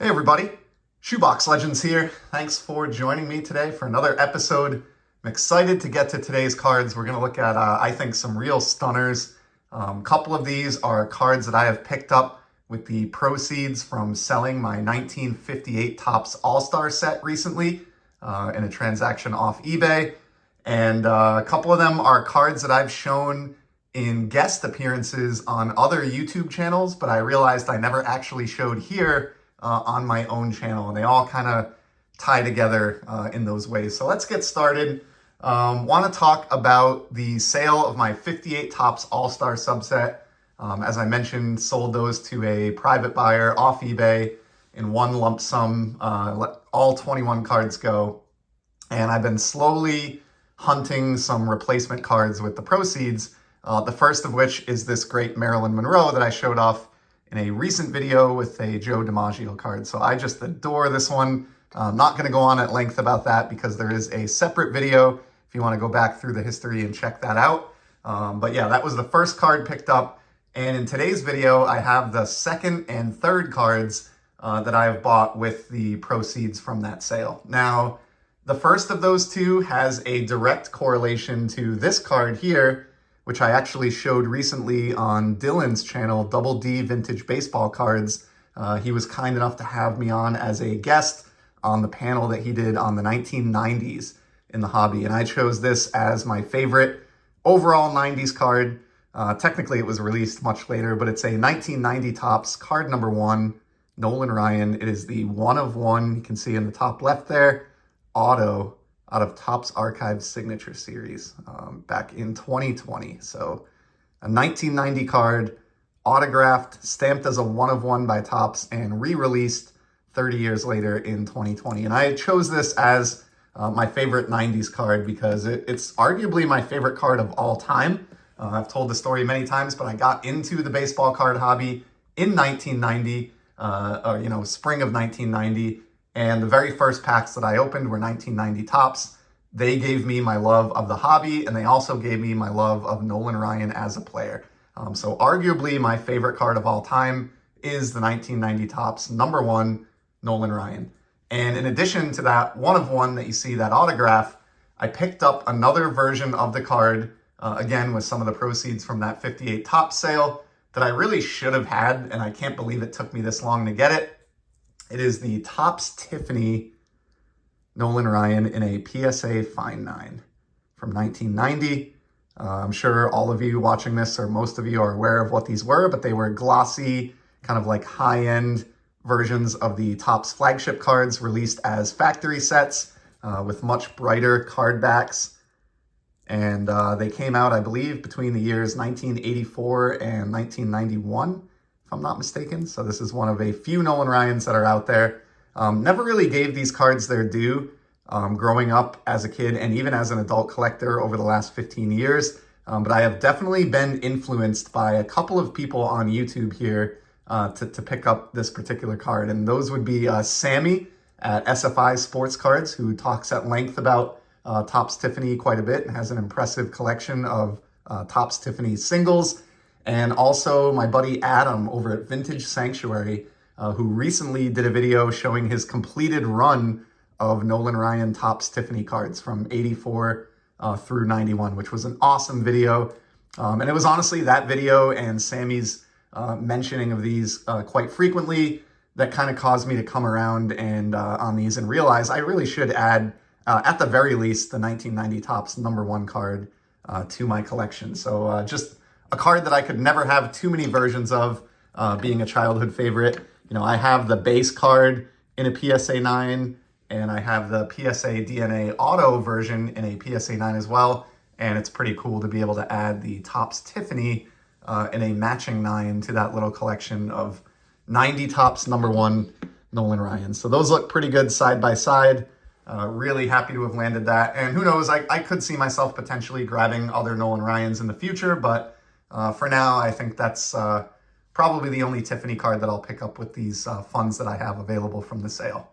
Hey everybody, Shoebox Legends here. Thanks for joining me today for another episode. I'm excited to get to today's cards. We're going to look at, I think, some real stunners. A couple of these are cards that I have picked up with the proceeds from selling my 1958 Topps All-Star set recently in a transaction off eBay. And a couple of them are cards that I've shown in guest appearances on other YouTube channels, but I realized I never actually showed here on my own channel, and they all kind of tie together in those ways. So let's get started. Want to talk about the sale of my 58 Topps All-Star subset. As I mentioned, sold those to a private buyer off eBay in one lump sum, let all 21 cards go. And I've been slowly hunting some replacement cards with the proceeds, the first of which is this great Marilyn Monroe that I showed off in a recent video with a Joe DiMaggio card. So I just adore this one. I'm not going to go on at length about that because there is a separate video if you want to go back through the history and check that out. But yeah, that was the first card picked up. And in today's video, I have the second and third cards that I have bought with the proceeds from that sale. Now, the first of those two has a direct correlation to this card here, which I actually showed recently on Dylan's channel, Double D Vintage Baseball Cards. He was kind enough to have me on as a guest on the panel that he did on the 1990s in the hobby. And I chose this as my favorite overall 90s card. Technically, it was released much later, but it's a 1990 Topps card number 1, Nolan Ryan. It is the 1 of 1. You can see in the top left there, auto out of Topps Archives Signature Series back in 2020. So a 1990 card, autographed, stamped as a 1 of 1 by Topps, and re-released 30 years later in 2020. And I chose this as my favorite 90s card because it's arguably my favorite card of all time. I've told the story many times, but I got into the baseball card hobby in 1990, spring of 1990. And the very first packs that I opened were 1990 Topps. They gave me my love of the hobby, and they also gave me my love of Nolan Ryan as a player. So arguably my favorite card of all time is the 1990 Topps number 1, Nolan Ryan. And in addition to that 1 of 1 that you see, that autograph, I picked up another version of the card, again with some of the proceeds from that 58 Topps sale, that I really should have had, and I can't believe it took me this long to get it. It is the Topps Tiffany Nolan Ryan in a PSA Fine 9 from 1990. I'm sure all of you watching this, or most of you, are aware of what these were, but they were glossy, kind of like high-end versions of the Topps flagship cards released as factory sets with much brighter card backs. And they came out, I believe, between the years 1984 and 1991. If I'm not mistaken. So this is one of a few Nolan Ryans that are out there. Never really gave these cards their due growing up as a kid and even as an adult collector over the last 15 years. But I have definitely been influenced by a couple of people on YouTube here to pick up this particular card. And those would be Sammy at SFI Sports Cards, who talks at length about Topps Tiffany quite a bit and has an impressive collection of Topps Tiffany singles. And also my buddy Adam over at Vintage Sanctuary, who recently did a video showing his completed run of Nolan Ryan Topps Tiffany cards from 84 through 91, which was an awesome video. And it was honestly that video and Sammy's mentioning of these quite frequently that kind of caused me to come around and on these and realize I really should add, at the very least, the 1990 Topps number 1 card to my collection. So just a card that I could never have too many versions of, being a childhood favorite. You know, I have the base card in a PSA 9, and I have the PSA DNA Auto version in a PSA 9 as well. And it's pretty cool to be able to add the Topps Tiffany in a matching 9 to that little collection of 90 Topps number 1 Nolan Ryan. So those look pretty good side by side. Really happy to have landed that. And who knows, I could see myself potentially grabbing other Nolan Ryans in the future, but for now, I think that's probably the only Tiffany card that I'll pick up with these funds that I have available from the sale.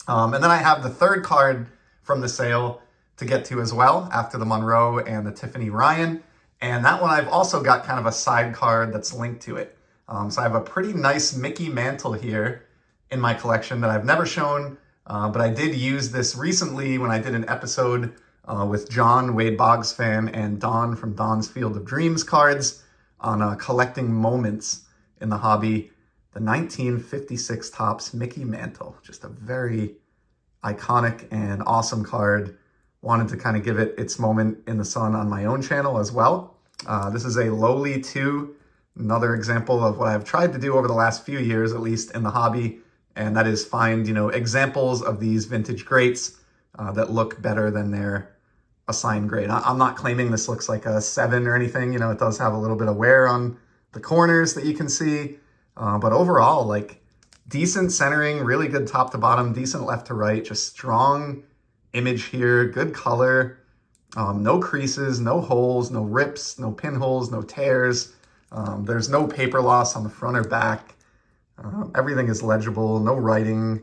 And then I have the third card from the sale to get to as well, after the Monroe and the Tiffany Ryan. And that one I've also got kind of a side card that's linked to it. So I have a pretty nice Mickey Mantle here in my collection that I've never shown, but I did use this recently when I did an episode with John, Wade Boggs fan, and Don from Don's Field of Dreams cards on collecting moments in the hobby. The 1956 Topps Mickey Mantle, just a very iconic and awesome card. Wanted to kind of give it its moment in the sun on my own channel as well. This is a lowly 2, another example of what I've tried to do over the last few years, at least in the hobby, and that is find, examples of these vintage greats that look better than their assigned grade. I'm not claiming this looks like a 7 or anything. It does have a little bit of wear on the corners that you can see, but overall, like, decent centering, really good top to bottom, decent left to right, just strong image here, good color, no creases, no holes, no rips, no pinholes, no tears. There's no paper loss on the front or back. Everything is legible, no writing.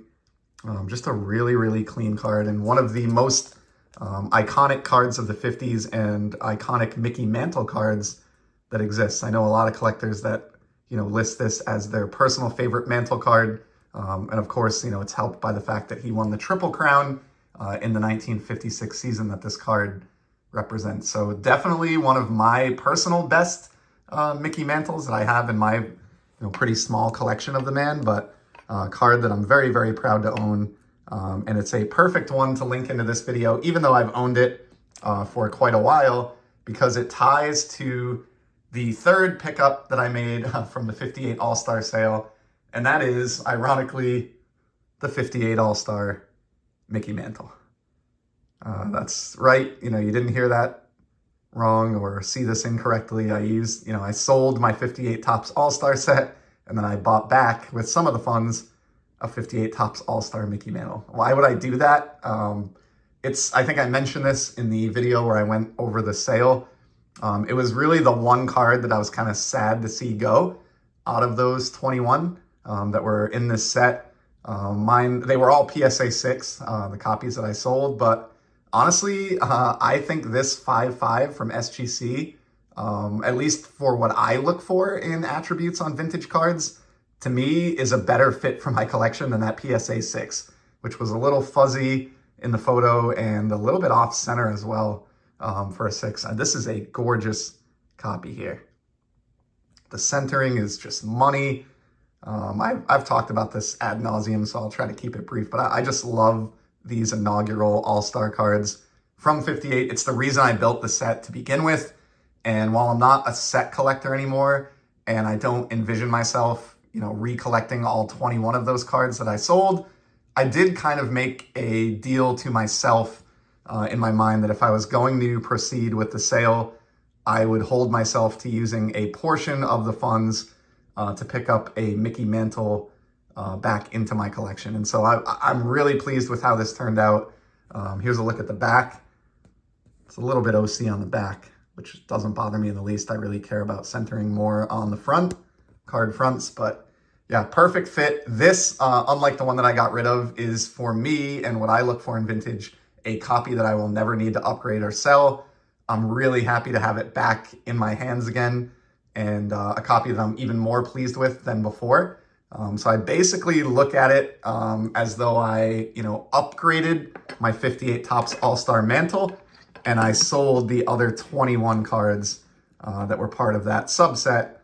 Just a really, really clean card, and one of the most iconic cards of the 50s and iconic Mickey Mantle cards that exists. I know a lot of collectors that list this as their personal favorite Mantle card, and of course it's helped by the fact that he won the Triple Crown in the 1956 season that this card represents. So definitely one of my personal best Mickey Mantles that I have in my pretty small collection of the man, but a card that I'm very, very proud to own. And it's a perfect one to link into this video, even though I've owned it for quite a while, because it ties to the third pickup that I made from the 58 All-Star sale, and that is, ironically, the 58 All-Star Mickey Mantle. That's right, you didn't hear that wrong or see this incorrectly. I sold my 58 Topps All-Star set, and then I bought back, with some of the funds, a 58 Topps All-Star Mickey Mantle. Why would I do that? I think I mentioned this in the video where I went over the sale. It was really the one card that I was kind of sad to see go out of those 21 that were in this set. They were all PSA 6, the copies that I sold, but honestly, I think this 5.5 from SGC, at least for what I look for in attributes on vintage cards, to me is a better fit for my collection than that PSA 6, which was a little fuzzy in the photo and a little bit off center as well for a 6. And this is a gorgeous copy here. The centering is just money. I've talked about this ad nauseum, so I'll try to keep it brief, but I just love these inaugural All-Star cards from 58. It's the reason I built the set to begin with. And while I'm not a set collector anymore, and I don't envision myself, recollecting all 21 of those cards that I sold, I did kind of make a deal to myself in my mind that if I was going to proceed with the sale, I would hold myself to using a portion of the funds to pick up a Mickey Mantle back into my collection. And so I'm really pleased with how this turned out. Here's a look at the back. It's a little bit OC on the back, which doesn't bother me in the least. I really care about centering more on the front, card fronts, but yeah, perfect fit. This, unlike the one that I got rid of, is for me and what I look for in vintage, a copy that I will never need to upgrade or sell. I'm really happy to have it back in my hands again, and a copy that I'm even more pleased with than before. So I basically look at it as though I, upgraded my 58 Topps All-Star Mantle, and I sold the other 21 cards that were part of that subset.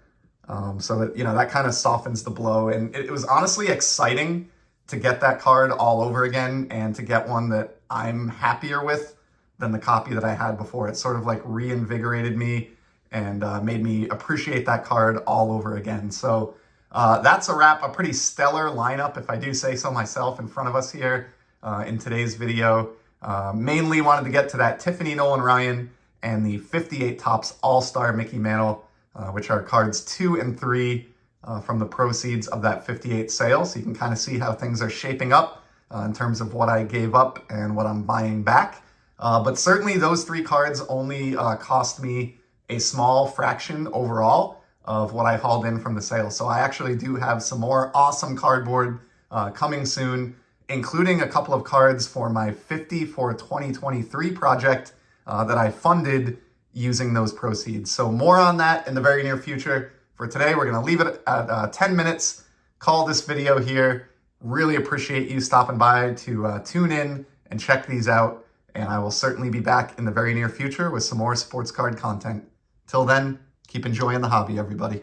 So that, that kind of softens the blow. And it was honestly exciting to get that card all over again and to get one that I'm happier with than the copy that I had before. It sort of like reinvigorated me and made me appreciate that card all over again. So that's a wrap, a pretty stellar lineup, if I do say so myself, in front of us here in today's video. Mainly wanted to get to that Tiffany Nolan Ryan and the 58 Topps All-Star Mickey Mantle, which are cards 2 and 3 from the proceeds of that 58 sale. So you can kind of see how things are shaping up in terms of what I gave up and what I'm buying back. But certainly those 3 cards only cost me a small fraction overall of what I hauled in from the sale. So I actually do have some more awesome cardboard coming soon, including a couple of cards for my 50 for 2023 project that I funded using those proceeds. So more on that in the very near future. For today, we're going to leave it at 10 minutes, call this video here, Really appreciate you stopping by to tune in and check these out. And I will certainly be back in the very near future with some more sports card content. Till then, keep enjoying the hobby, everybody.